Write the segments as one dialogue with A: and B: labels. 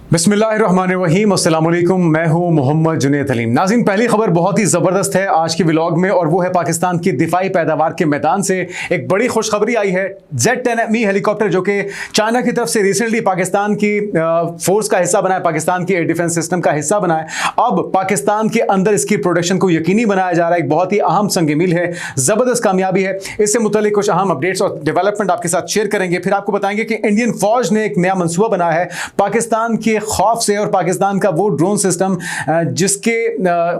A: बिस्मिल्लाहिर्रहमानिर्रहीम, अस्सलाम वालेकुम। मैं हूं मोहम्मद जुनैद हलीम। नाज़रीन, पहली खबर बहुत ही ज़बरदस्त है आज के व्लॉग में, और वो है पाकिस्तान की दिफाई पैदावार के मैदान से एक बड़ी खुशखबरी आई है। Z10ME हेलीकॉप्टर जो कि चाइना की तरफ से रिसेंटली पाकिस्तान की फोर्स का हिस्सा बना है, पाकिस्तान के एयर डिफेंस सिस्टम का हिस्सा बना है। अब पाकिस्तान के अंदर इसकी प्रोडक्शन को यकीनी बनाया जा रहा है। एक बहुत ही अहम संग मील है, ज़बरदस्त कामयाबी है। इससे मुतल्लिक कुछ अहम अपडेट्स और डेवलपमेंट आपके साथ शेयर करेंगे। फिर आपको बताएंगे कि इंडियन फौज ने एक नया मनसूबा बनाया है पाकिस्तान के खौफ से, और पाकिस्तान का वो ड्रोन सिस्टम जिसके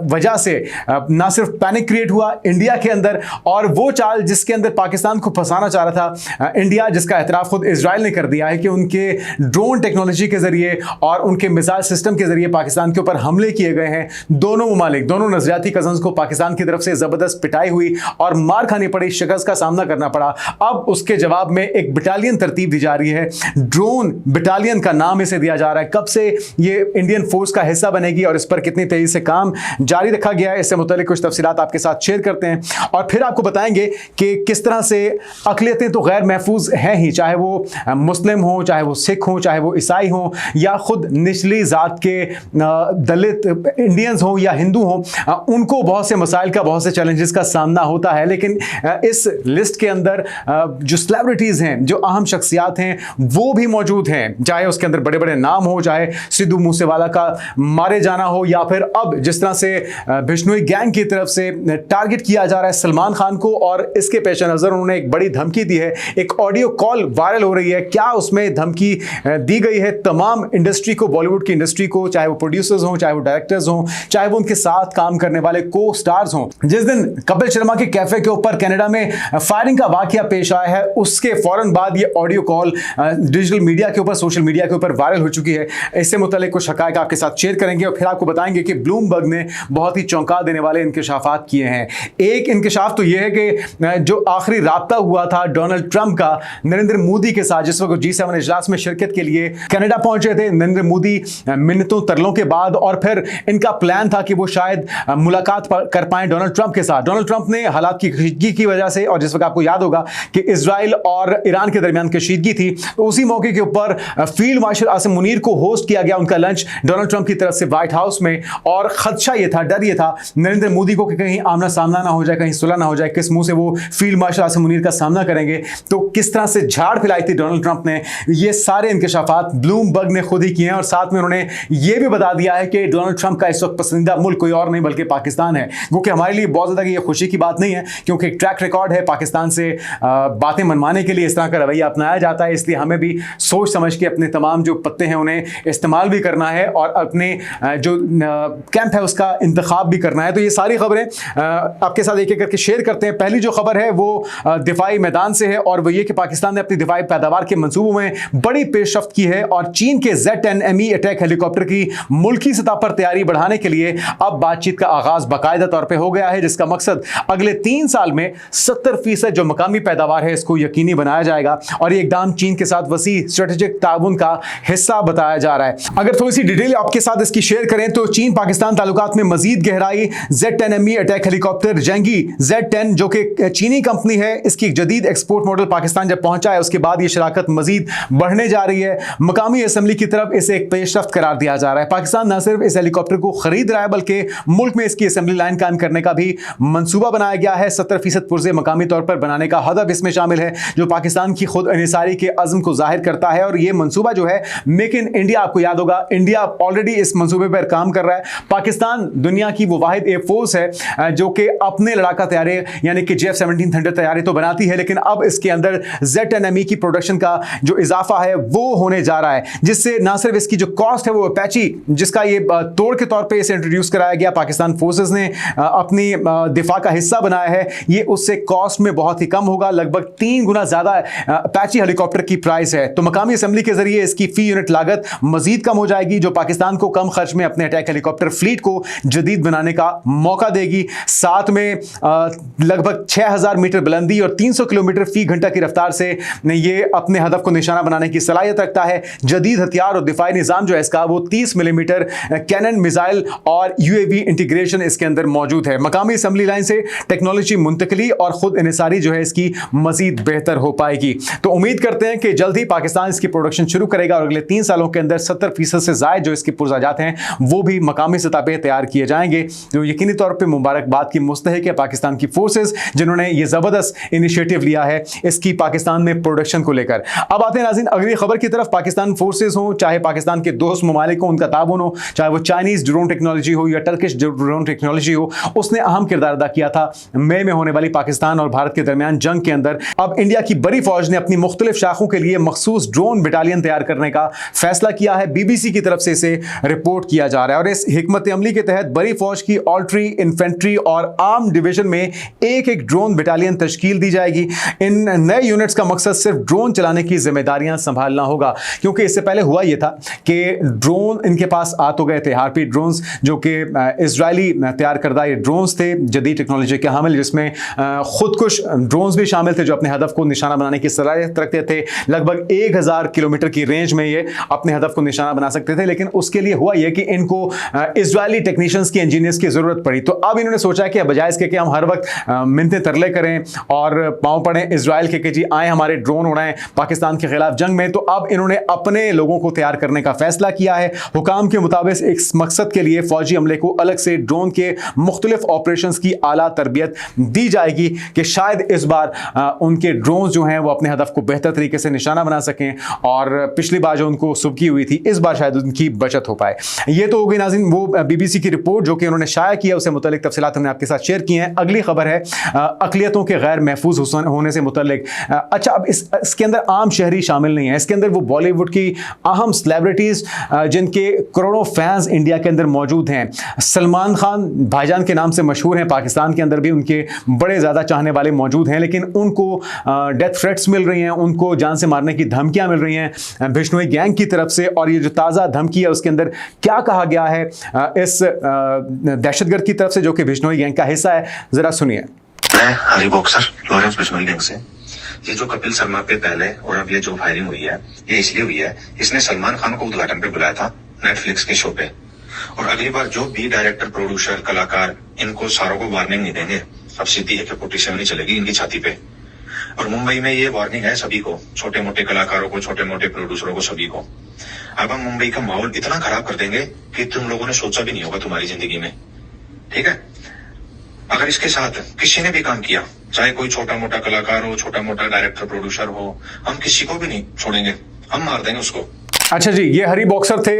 A: वजह से ना सिर्फ पैनिक क्रिएट हुआ इंडिया के अंदर, और वो चाल जिसके अंदर पाकिस्तान को फंसाना चाह रहा था इंडिया, जिसका एतराफ़ खुद इजराइल ने कर दिया है कि उनके ड्रोन टेक्नोलॉजी के जरिए और उनके मिसाइल सिस्टम के जरिए पाकिस्तान के ऊपर हमले किए गए हैं। दोनों ममालिक, दोनों नजरियाती कजन्स को पाकिस्तान की तरफ से जबरदस्त पिटाई हुई और मार खानी पड़ी, शिकस्त का सामना करना पड़ा। अब उसके जवाब में एक बटालियन तरतीब दी जा रही है, ड्रोन बटालियन का नाम इसे दिया जा रहा है। कब से ये इंडियन फोर्स का हिस्सा बनेगी और इस पर कितनी तेजी से काम जारी रखा गया है, इससे मुतालिक कुछ तफसीलात आपके साथ शेयर करते हैं। और फिर आपको बताएंगे कि किस तरह से अक़लियतें तो गैर महफूज हैं ही, चाहे वो मुस्लिम हो, चाहे वो सिख हो, चाहे वो ईसाई हो, या खुद निचली जात के दलित इंडियंस हो या हिंदू हो, उनको बहुत से मसाइल का, बहुत से चैलेंजेस का सामना होता है। लेकिन इस लिस्ट के अंदर जो सेलिब्रिटीज़ हैं, जो अहम शख्सियात हैं, वो भी मौजूद हैं। चाहे उसके अंदर बड़े बड़े नाम हो, चाहे सिद्धू मूसेवाला का मारे जाना हो, या फिर अब जिस तरह से बिश्नोई गैंग की तरफ से टारगेट किया जा रहा है सलमान खान को, और इसके पेश नज़र उन्होंने एक बड़ी धमकी दी है। एक ऑडियो कॉल वायरल हो रही है। क्या उसमें धमकी दी गई है तमाम इंडस्ट्री को, बॉलीवुड की इंडस्ट्री को, चाहे वो प्रोड्यूसर्स हों, चाहे वो डायरेक्टर्स हों, चाहे वो उनके साथ काम करने वाले को स्टार्स हों। जिस दिन कपिल शर्मा के कैफे के ऊपर कनाडा में फायरिंग का वाकया पेश आया है, उसके फौरन बाद ये ऑडियो कॉल डिजिटल मीडिया के ऊपर, सोशल मीडिया के ऊपर वायरल हो चुकी है। इससे मुतालिक कुछ हक़ाइक़ आपके साथ शेयर करेंगे, और फिर आपको बताएंगे कि ब्लूमबर्ग ने बहुत ही चौंका देने वाले इंकशाफात किए हैं। एक इंकशाफ तो यह है कि जो आखिरी राब्ता हुआ था डोनाल्ड ट्रंप का नरेंद्र मोदी के साथ, जिस वक्त G7 इजलास में शिरकत के लिए कनाडा पहुंचे थे नरेंद्र मोदी मिन्नतों तरलों के बाद, और फिर इनका प्लान था कि वो शायद मुलाकात कर पाएं डोनाल्ड ट्रंप के साथ। डोनाल्ड ट्रंप ने हालात की कशीदगी की वजह से, और जिस वक्त आपको याद होगा कि इजराइल और ईरान के दरमियान कशीदगी थी, तो उसी मौके के ऊपर फील्ड मार्शल आसिम मुनीर को होस्ट किया गया उनका लंच डोनाल्ड ट्रंप की तरफ से व्हाइट हाउस में। और खदशा ये था, डर ये था नरेंद्र मोदी को कि कहीं आमना सामना ना हो जाए, कहीं सुलह ना हो जाए, किस मुंह से वो फील्ड मार्शल आसिम मुनीर का सामना करेंगे। तो किस तरह से झाड़ फैलाई थी डोनाल्ड ट्रंप ने, ये सारे इंकशाफात ब्लूमबर्ग ने खुद ही किए हैं। और साथ में उन्होंने ये भी बता दिया है कि डोनाल्ड ट्रंप का इस वक्त पसंदीदा मुल्क कोई और नहीं बल्कि पाकिस्तान है। वो कि हमारे लिए बहुत ज़्यादा ये खुशी की बात नहीं है, क्योंकि एक ट्रैक रिकॉर्ड है पाकिस्तान से बातें मनवाने के लिए इस तरह का रवैया अपनाया जाता है। इसलिए हमें भी सोच समझ के अपने तमाम जो पत्ते हैं उन्हें इस्तेमाल भी करना है, और अपने जो कैंप है उसका इंतखाब भी करना है। तो ये सारी खबरें आपके साथ एक एक करके शेयर करते हैं। पहली जो खबर है वो दिफाई मैदान से है, और वो ये कि पाकिस्तान ने अपनी दिफाई पैदावार के मंसूबों में बड़ी पेशरफ्त की है, और चीन के Z10ME अटैक हेलीकॉप्टर की मुल्की सतह पर तैयारी बढ़ाने के लिए अब बातचीत का आगाज बाकायदा तौर पर हो गया है, जिसका मकसद अगले 3 साल में 70% जो मकामी पैदावार है इसको यकीनी बनाया जाएगा। और ये इकदाम चीन के साथ वसी स्ट्रेटेजिक ताउन का हिस्सा बताया जा रहा है। अगर थोड़ी सी डिटेल आपके साथ इसकी शेयर करें तो चीन पाकिस्तान ताल्लुकात में मजीद गहराई, Z10ME अटैक हेलीकॉप्टर जंगी Z10 जो कि चीनी कंपनी है, इसकी जदीद एक्सपोर्ट मॉडल पाकिस्तान जब पहुंचा है उसके बाद ये शराकत मजीद बढ़ने जा रही है। मकामी असेंबली की तरफ इसे एक पेशरफ्त करार दिया जा रहा है। पाकिस्तान न सिर्फ इस हेलीकॉप्टर को खरीद रहा है बल्कि मुल्क में इसकी असेंबली लाइन कायम करने का भी मंसूबा बनाया गया है। 70% पुर्जे मकामी तौर पर बनाने का हदफ इसमें शामिल है, जो पाकिस्तान की खुद इन्हिसारी के अज़्म को जाहिर करता है। और ये मंसूबा जो है मेक इन इंडिया, आपको याद होगा इंडिया ऑलरेडी इस मंसूबे पर काम कर रहा है। पाकिस्तान दुनिया की वो वाहिद एयर फोर्स है जो कि अपने लड़ाका तैयारे यानी कि J-17 थंडर तैयारे तो बनाती है, लेकिन अब इसके अंदर Z10ME की प्रोडक्शन का जो इजाफा है वो होने जा रहा है, जिससे ना सिर्फ इसकी जो कॉस्ट है वो अपैची, जिसका ये तोड़ के तौर पे इसे इंट्रोड्यूस कराया गया, पाकिस्तान फोर्सेस ने अपनी दिफा का हिस्सा बनाया है, ये उससे कॉस्ट में बहुत ही कम होगा। लगभग 3 गुना ज्यादा अपैची हेलीकॉप्टर की प्राइस है। तो मकामी असेंबली के जरिए इसकी फी यूनिट लागत मजीद कम हो जाएगी, जो पाकिस्तान को कम खर्च में अपने अटैक हेलीकॉप्टर फ्लीट को जदीद बनाने का मौका देगी। साथ में लगभग 6000 मीटर बुलंदी और 300 किलोमीटर फी घंटा की रफ्तार से ये अपने हदफ को निशाना बनाने की सलाहियत रखता है। जदीद हथियार और दिफाई निज़ाम जो है इसका वो 30 मिलीमीटर कैनन मिसाइल और UAV इंटीग्रेशन इसके अंदर मौजूद है। मकामी असेंबली लाइन से टेक्नोलॉजी मुंतकली और खुद इन्हिसारी जो है इसकी मजीद बेहतर हो पाएगी। तो उम्मीद करते हैं कि जल्द ही पाकिस्तान इसकी प्रोडक्शन शुरू करेगा और अगले 3 सालों के अंदर अंदर 70% से ज़ायद जो इसके पुर्ज़ाजात हैं वो भी मकामी सतह पे तैयार किए जाएंगे, जो यकीनी तौर पे मुबारकबाद की मुस्तहिक है पाकिस्तान की फोर्सेस जिन्होंने ये ज़बरदस्त इनिशिएटिव लिया है इसकी पाकिस्तान में प्रोडक्शन को लेकर। अब आते हैं नाज़रीन अगली खबर की तरफ। पाकिस्तान फोर्सेस हो, चाहे पाकिस्तान के दोस्त ममालिक हो, उनका ताबन हो, चाहे वो चाइनीज़ ड्रोन टेक्नोलॉजी हो या टर्किश ड्रोन टेक्नोलॉजी हो, उसने अहम किरदार अदा किया था मई में होने वाली पाकिस्तान और भारत के दरमियान जंग के अंदर। अब इंडिया की बड़ी फौज ने अपनी मुख्तलिफ शाखों के लिए मखसूस ड्रोन बटालियन तैयार करने का फैसला किया है। BBC की तरफ से इसे रिपोर्ट किया जा रहा है और इस हिकमत अमली के तहत बड़ी फौज की ऑल्ट्री, इन्फेंट्री और आर्म डिवीजन में एक एक ड्रोन बटालियन तश्कील दी जाएगी। इन नए यूनिट्स का मकसद सिर्फ ड्रोन चलाने की जिम्मेदारियां संभालना होगा, क्योंकि इससे पहले हुआ यह था कि ड्रोन इनके पास आ तो गए थे, हार्पी ड्रोन्स जो कि इजरायली तैयार करदा ये ड्रोन्स थे जदीद टेक्नोलॉजी के हामिल, जिसमें खुदकुश ड्रोन्स भी शामिल थे जो अपने हदफ को निशाना बनाने की सलाहियत रखते थे। लगभग 1000 किलोमीटर की रेंज में ये अपने हदफ को निशाना बना सकते थे, लेकिन उसके लिए हुआ यह कि इनको इजरायली टेक्नीशियंस की, इंजीनियर्स की जरूरत पड़ी। तो अब इन्होंने सोचा कि बजाय इसके कि हम हर वक्त मिन्नतें तरले करें और पांव पड़े इजराइल के कि जी आए हमारे ड्रोन उड़ाएं पाकिस्तान के खिलाफ जंग में, तो अब इन्होंने अपने लोगों को तैयार करने का फैसला किया है। हुकाम के मुताबिक इस मकसद के लिए फौजी अमले को अलग से ड्रोन के मुख्तलिफ ऑपरेशंस की आला तरबियत दी जाएगी कि शायद इस बार उनके ड्रोन जो हैं वो अपने हदफ को बेहतर तरीके से निशाना बना सकें, और पिछली बार जो उनको सुबकी हुई थी इस बार शायद उनकी बचत हो पाए। ये तो हो गई नाज़रीन वो BBC की रिपोर्ट जो कि उन्होंने शाया किया, उससे मुतल्लिक तफसीलात हमने आपके साथ शेयर की हैं। अगली खबर है अक़लियतों के गैर महफूज होने से मुतल्लिक। अच्छा, अब इसके अंदर आम शहरी शामिल नहीं है, इसके अंदर वो बॉलीवुड की अहम सेलिब्रिटीज़ जिनके करोड़ों फैंस इंडिया के अंदर मौजूद हैं। सलमान खान भाईजान के नाम से मशहूर हैं, पाकिस्तान के अंदर भी उनके बड़े ज़्यादा चाहने वाले मौजूद हैं, लेकिन उनको डेथ थ्रेट्स मिल रही हैं, उनको जान से मारने की धमकियाँ मिल रही हैं बिश्नोई गैंग की तरफ से। और ये जो ताज़ा धमकी है उसके अंदर क्या कहा गया है इस दहशतगर्द की तरफ से जो कि बिश्नोई गैंग का हिस्सा है, ज़रा सुनिए।
B: मैं हरी बॉक्सर लॉरेंस बिश्नोई गैंग से। ये जो कपिल शर्मा पे पहले और अब ये जो फायरिंग हुई है ये इसलिए हुई है, इसने सलमान खान को उद्घाटन पे बुलाया था नेटफ्लिक्स के शो पे, और अगली बार जो भी डायरेक्टर, प्रोड्यूसर, कलाकार इनको सारों को वार्निंग नहीं देंगे। अब सीधी AK-47 चलेगी इनकी छाती पे। और मुंबई में ये वार्निंग है सभी को, छोटे मोटे कलाकारों को, छोटे मोटे प्रोड्यूसरों को, सभी को। अब हम मुंबई का माहौल इतना खराब कर देंगे कि तुम लोगों ने सोचा भी नहीं होगा तुम्हारी जिंदगी में, ठीक है। अगर इसके साथ किसी ने भी काम किया, चाहे कोई छोटा मोटा कलाकार हो, छोटा मोटा डायरेक्टर, प्रोड्यूसर हो, हम किसी को भी नहीं छोड़ेंगे, हम मार देंगे उसको।
A: अच्छा जी, ये हरी बॉक्सर थे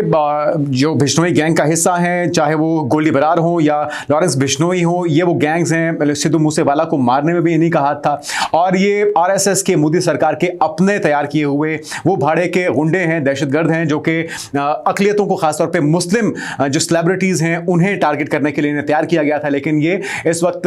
A: जो बिश्नोई गैंग का हिस्सा हैं, चाहे वो गोल्डी बरार हो या लॉरेंस बिश्नोई हो, ये वो गैंग्स हैं। सिद्धू मूसेवाला को मारने में भी इन्हीं का हाथ था, और ये RSS के मोदी सरकार के अपने तैयार किए हुए वो भाड़े के गुंडे हैं, दहशतगर्द हैं, जो कि अक़लियतों को, खासतौर पे मुस्लिम जो सेलिब्रिटीज़ हैं उन्हें टारगेट करने के लिए इन्हें तैयार किया गया था। लेकिन ये इस वक्त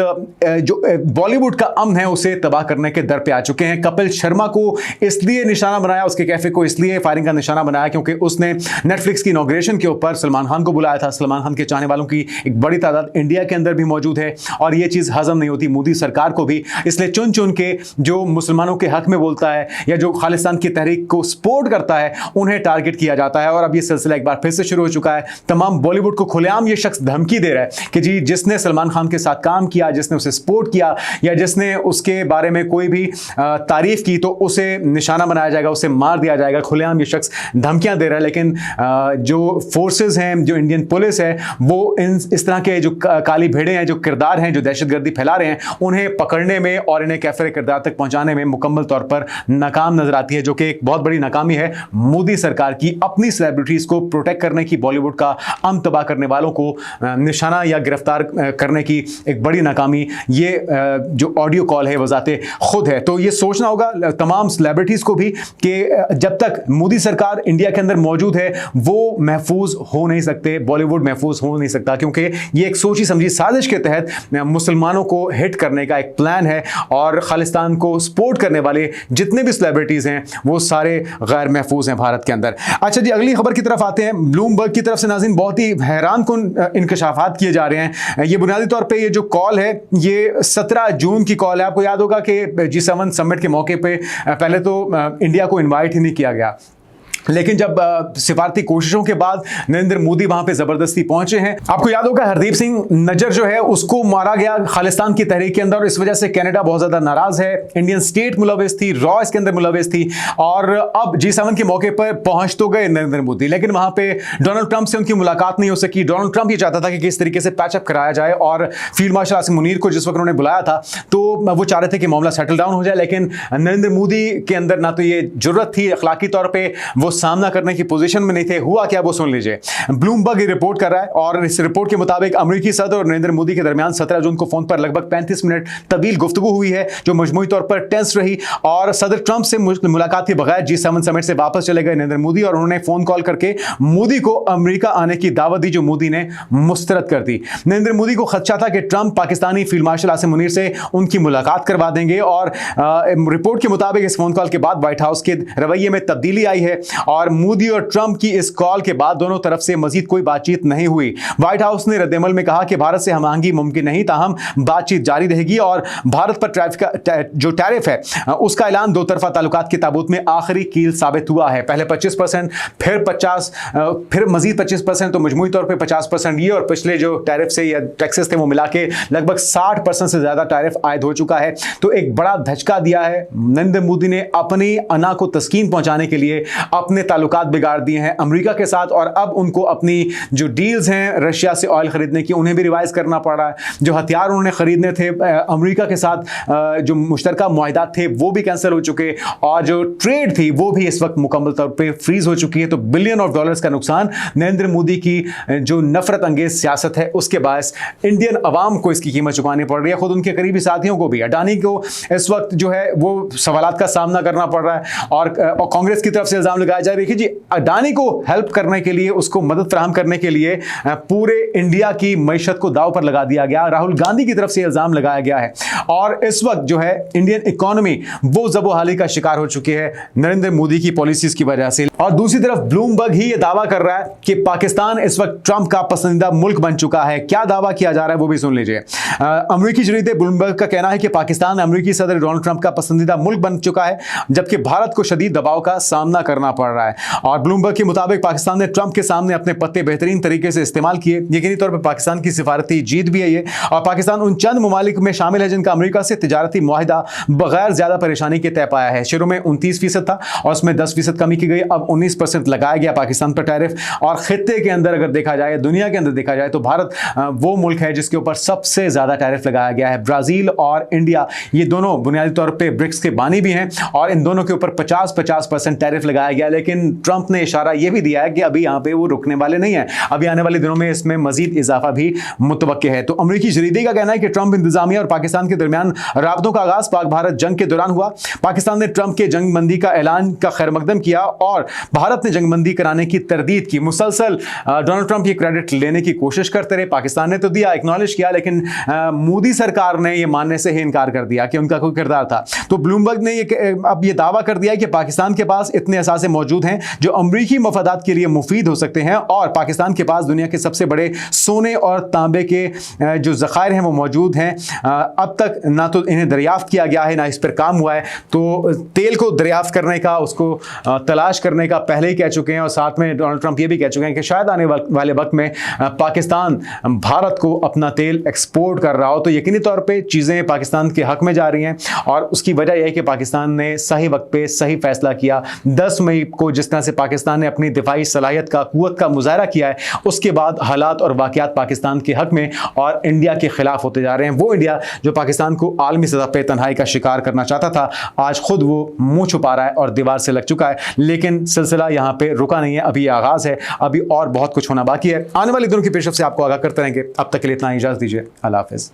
A: जो बॉलीवुड का अमन है उसे तबाह करने के दर पे आ चुके हैं। कपिल शर्मा को इसलिए निशाना बनाया, उसके कैफे को इसलिए फायरिंग का निशाना बनाया क्योंकि उसने नेटफ्लिक्स की इनॉग्रेशन के ऊपर सलमान खान को बुलाया था। सलमान खान के चाहने वालों की एक बड़ी तादाद इंडिया के अंदर भी मौजूद है, और ये चीज़ हजम नहीं होती मोदी सरकार को भी, इसलिए चुन चुन के जो मुसलमानों के हक में बोलता है या जो खालिस्तान की तहरीक को सपोर्ट करता है उन्हें टारगेट किया जाता है। और अब ये सिलसिला एक बार फिर से शुरू हो चुका है। तमाम बॉलीवुड को खुलेआम ये शख्स धमकी दे रहा है कि जी जिसने सलमान खान के साथ काम किया, जिसने उसे सपोर्ट किया या जिसने उसके बारे में कोई भी तारीफ की, तो उसे निशाना बनाया जाएगा, उसे मार दिया जाएगा। खुलेआम ये शख्स धमकियां दे रहा है। लेकिन जो फोर्सेस हैं, जो इंडियन पुलिस है, वो इस तरह के जो काली भेड़े हैं, जो किरदार हैं, जो दहशतगर्दी फैला रहे हैं, उन्हें पकड़ने में और इन्हें कैफरे किरदार तक पहुंचाने में मुकम्मल तौर पर नाकाम नजर आती है, जो कि एक बहुत बड़ी नाकामी है मोदी सरकार की अपनी सेलिब्रिटीज को प्रोटेक्ट करने की, बॉलीवुड का अमन तबाह करने वालों को निशाना या गिरफ्तार करने की एक बड़ी नाकामी। ये जो ऑडियो कॉल है वजाते खुद है। तो ये सोचना होगा तमाम सेलिब्रिटीज को भी कि जब तक मोदी सरकार इंडिया के अंदर मौजूद है वो महफूज हो नहीं सकते, बॉलीवुड महफूज हो नहीं सकता, क्योंकि ये एक सोची समझी साजिश के तहत मुसलमानों को हिट करने का एक प्लान है, और खालिस्तान को सपोर्ट करने वाले जितने भी सेलिब्रिटीज हैं वो सारे गैर महफूज हैं भारत के अंदर। अच्छा जी, अगली खबर की तरफ आते हैं। ब्लूमबर्ग की तरफ से नाज़रीन बहुत ही हैरान कुन इंकशाफात किए जा रहे हैं। ये बुनियादी तौर पे ये जो कॉल है ये 17 जून की कॉल है। आपको याद होगा कि G7 समिट के मौके पे पहले तो इंडिया को इनवाइट ही नहीं किया गया, लेकिन जब सिफारती कोशिशों के बाद नरेंद्र मोदी वहां पे जबरदस्ती पहुंचे हैं। आपको याद होगा हरदीप सिंह नज्जर जो है उसको मारा गया खालिस्तान की तहरीक के अंदर, और इस वजह से कनाडा बहुत ज्यादा नाराज है। इंडियन स्टेट मुलविस थी, रॉ इसके अंदर मुलविस थी, और अब G7 के मौके पर पहुंच तो गए नरेंद्र मोदी, लेकिन वहां पे डोनाल्ड ट्रंप से उनकी मुलाकात नहीं हो सकी। डोनाल्ड ट्रंप ये चाहता था कि किस तरीके से पैचअप कराया जाए, और फील्ड मार्शल आसिम मुनीर को जिस वक्त उन्होंने बुलाया था तो वो चाह रहे थे कि मामला सेटल डाउन हो जाए, लेकिन नरेंद्र मोदी के अंदर ना तो ये जरूरत थी, अखलाकी तौर पर वो सामना करने की पोजीशन में नहीं थे। हुआ क्या वो सुन लीजिए। ब्लूमबर्ग रिपोर्ट कर रहा है, और इस रिपोर्ट के मुताबिक अमेरिकी सदर और नरेंद्र मोदी के दरमियान 17 जून को फोन पर लगभग 35 मिनट तवील गुफ्तगू हुई है, जो मजमूई तौर पर टेंस रही, और सदर ट्रंप से मुलाकात के बगैर G7 समिट से वापस चले गए नरेंद्र मोदी, और उन्होंने फोन कॉल करके मोदी को अमेरिका आने की दावत दी, जो मोदी ने मुस्तरद कर दी। नरेंद्र मोदी को खदशा था कि Trump Pakistani field marshal Asim Munir से उनकी मुलाकात करवा देंगे, और रिपोर्ट के मुताबिक इस फोन कॉल के बाद व्हाइट हाउस के रवैये में तब्दीली आई है, और मोदी और ट्रंप की इस कॉल के बाद दोनों तरफ से मजीद कोई बातचीत नहीं हुई। व्हाइट हाउस ने रद्देमल में कहा कि भारत से हमआहंगी मुमकिन नहीं, ताहम बातचीत जारी रहेगी, और भारत पर जो टैरिफ है उसका ऐलान दो तरफा ताल्लुकात के ताबूत में आखिरी कील साबित हुआ है। पहले 25%, फिर 50, फिर मजीद 25%, तो मजमूई तौर पर 50% ये, और पिछले जो टैरिफ से या टैक्सेस थे वो मिला के लगभग 60% से ज्यादा टैरिफ आयद हो चुका है। तो एक बड़ा धचका दिया है नरेंद्र मोदी ने अपनी अना को तस्कीन पहुंचाने के लिए, अपने ताल्लुकात बिगाड़ दिए हैं अमेरिका के साथ, और अब उनको अपनी जो डील्स हैं रशिया से ऑयल खरीदने की उन्हें भी रिवाइज करना पड़ रहा है। जो हथियार उन्होंने खरीदने थे अमेरिका के साथ, जो मुश्तरका मुआहदात थे वो भी कैंसिल हो चुके, और जो ट्रेड थी वो भी इस वक्त मुकम्मल तौर पे फ्रीज हो चुकी है। तो बिलियन ऑफ डॉलर्स का नुकसान नरेंद्र मोदी की जो नफरत अंगेज सियासत है उसके बायस इंडियन अवाम को इसकी कीमत चुकानी पड़ रही है, खुद उनके करीबी साथियों को भी। अडानी को इस वक्त जो है वो सवालात का सामना करना पड़ रहा है, और कांग्रेस की तरफ से इल्जाम लगाया जा रहा है कि जी अडानी को हेल्प करने के लिए, उसको मदद फराहम करने के लिए पूरे इंडिया की मईशत को दाव पर लगा दिया गया। राहुल गांधी की तरफ से इल्जाम लगाया गया है, और इस वक्त जो है इंडियन इकोनॉमी वो ज़बोहाली का शिकार हो चुकी है नरेंद्र मोदी की पॉलिसीज की वजह से। और दूसरी तरफ ब्लूमबर्ग ही ये दावा कर रहा है कि पाकिस्तान इस वक्त ट्रंप का पसंदीदा मुल्क बन चुका है। क्या दावा किया जा रहा है वो भी सुन लीजिए। अमेरिकी जरीदे ब्लूमबर्ग का कहना है कि पाकिस्तान अमेरिकी सदर डोनाल्ड ट्रंप का पसंदीदा मुल्क बन चुका है, जबकि भारत को शदीद दबाव का सामना करना पड़ रहा है। और ब्लूमबर्ग के मुताबिक पाकिस्तान ने ट्रंप के सामने अपने पत्ते बेहतरीन तरीके से इस्तेमाल किए। यकीनी तौर पर पाकिस्तान की सिफारती जीत भी है ये, और पाकिस्तान उन चंद ममालिक में शामिल है जिनका अमेरिका से तिजारती मुआहिदा बगैर ज्यादा परेशानी के तय पाया है। शुरू में 29% था और उसमें 10% कमी की गई, अब 19% लगाया गया पाकिस्तान पर टैरिफ। और खित्ते के अंदर अगर देखा जाए, दुनिया के अंदर देखा जाए, तो भारत वो मुल्क है जिसके ऊपर सबसे ज्यादा टैरिफ लगाया गया है। ब्राजील और इंडिया ये दोनों बुनियादी तौर पर ब्रिक्स के बानी भी हैं, और इन दोनों के ऊपर 50-50% टैरिफ लगाया गया। लेकिन ट्रंप ने इशारा यह भी दिया है कि अभी यहाँ पे वो रुकने वाले नहीं है, अभी आने वाले दिनों में इसमें मजीद इजाफा भी मुतवक्के है। तो अमेरिकी जरीदे का कहना है कि ट्रंप इंतजामिया और पाकिस्तान के दरमियान राबतों का आगाज पाक भारत जंग के दौरान हुआ। पाकिस्तान ने ट्रंप के जंगबंदी का ऐलान का खैर मकदम किया, और भारत ने जंगबंदी कराने की तरदीद की। मुसलसल डोनाल्ड ट्रंप ये क्रेडिट लेने की कोशिश करते रहे। पाकिस्तान ने तो दिया, एक्नॉलेज किया, लेकिन मोदी सरकार ने यह मानने से ही इनकार कर दिया कि उनका कोई किरदार था। तो ब्लूमबर्ग ने अब यह दावा कर दिया कि पाकिस्तान के पास इतने असासे मौजूद हैं जो अमरीकी मफादात के लिए मुफीद हो सकते हैं, और पाकिस्तान के पास दुनिया के सबसे बड़े सोने और तांबे के जो ज़खायर हैं वो मौजूद हैं। अब तक ना तो इन्हें दरियाफ्त किया गया है, ना इस पर काम हुआ है। तो तेल को दरियाफ्त करने का, उसको तलाश करने का पहले ही कह चुके हैं, और साथ में डोनाल्ड ट्रंप ये भी कह चुके हैं कि शायद आने वाले वक्त में पाकिस्तान भारत को अपना तेल एक्सपोर्ट कर रहा हो। तो यकीनी तौर पे चीज़ें पाकिस्तान के हक में जा रही हैं, और उसकी वजह यह है कि पाकिस्तान ने सही वक्त पे सही फैसला किया। 10 मई को जिस तरह से पाकिस्तान ने अपनी दिफाई सलाहियत का, कुव्वत का मुजाहरा किया है, उसके बाद हालात और वाक़यात पाकिस्तान के हक में और इंडिया के खिलाफ होते जा रहे हैं। वो इंडिया जो पाकिस्तान को आलमी सतह पे तन्हाई का शिकार करना चाहता था, आज खुद वो मुंह छुपा रहा है और दीवार से लग चुका है। लेकिन सिलसिला यहाँ पे रुका नहीं है, अभी आगाज है, अभी और बहुत कुछ होना बाकी है। आने वाले दिनों की पेशरफ से आपको आगाह करते रहेंगे। अब तक के लिए इतना ही, इजाजत दीजिए। अल्लाह हाफिज़।